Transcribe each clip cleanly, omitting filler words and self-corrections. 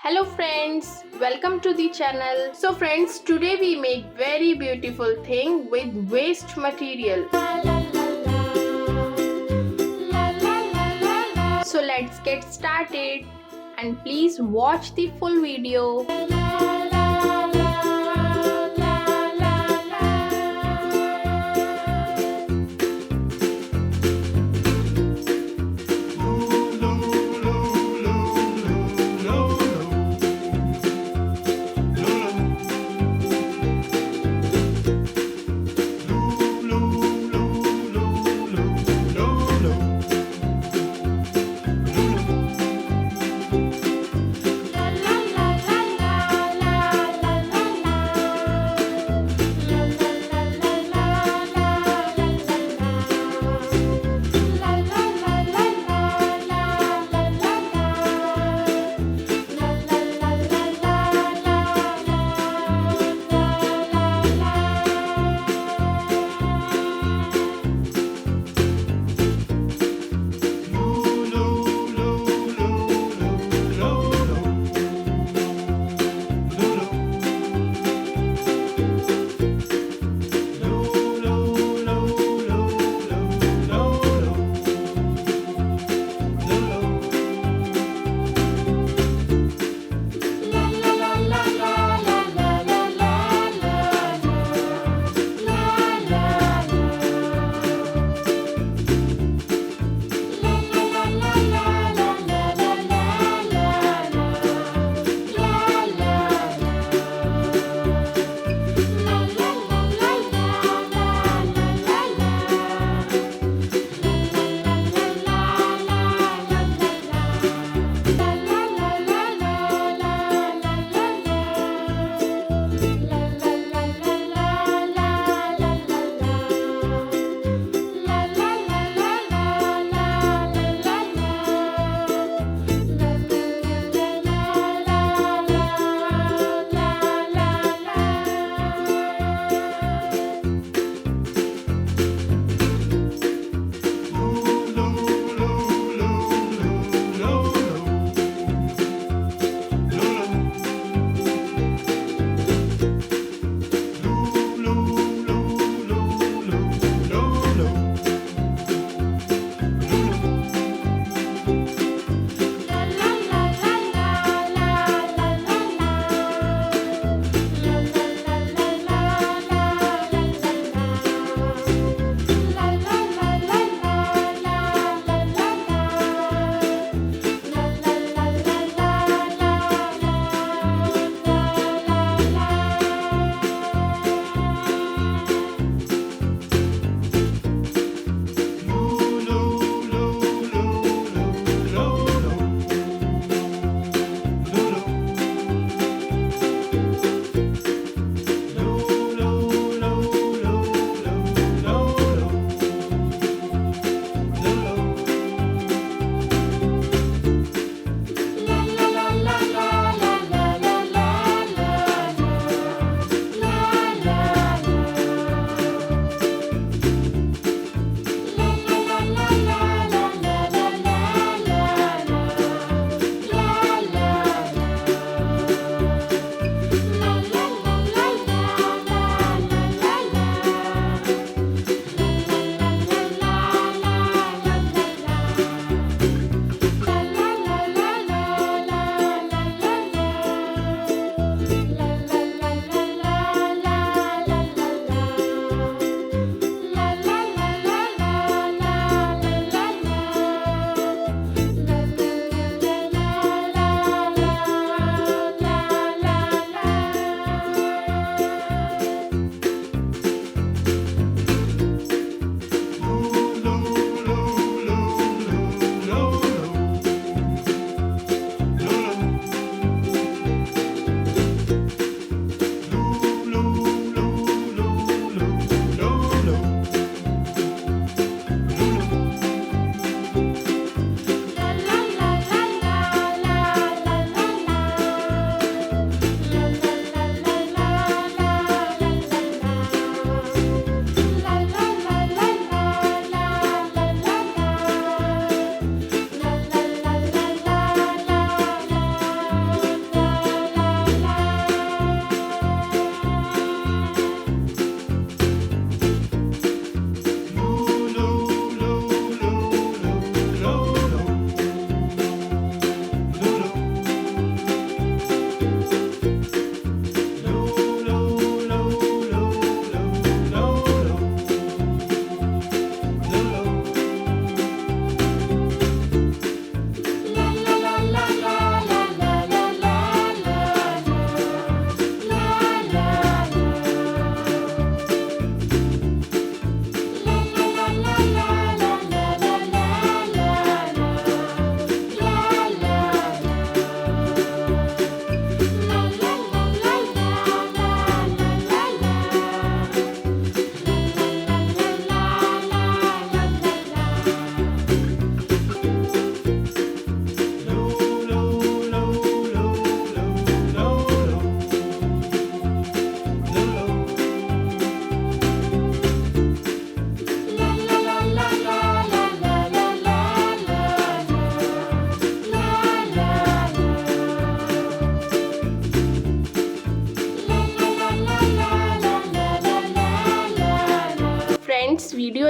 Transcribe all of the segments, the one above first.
Hello friends, welcome to the channel. So friends, today we make very beautiful thing with waste material. So let's get started and please watch the full video.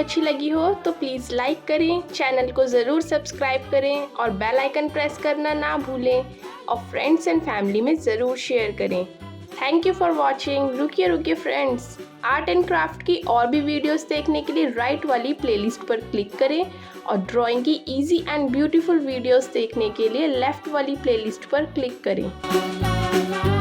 अच्छी लगी हो तो please like करें, channel को ज़रूर subscribe करें और bell icon press करना ना भूलें और फ्रेंड्स एंड फैमिली में ज़रूर शेयर करें। Thank you for watching. रुकिए फ्रेंड्स, आर्ट एंड क्राफ्ट की और भी वीडियोस देखने के लिए राइट वाली प्लेलिस्ट पर क्लिक करें और ड्राइंग की इजी एंड ब्यूटीफुल वीडियोस देखने के लिए लेफ्ट वाली प्लेलिस्ट पर क्लिक करें।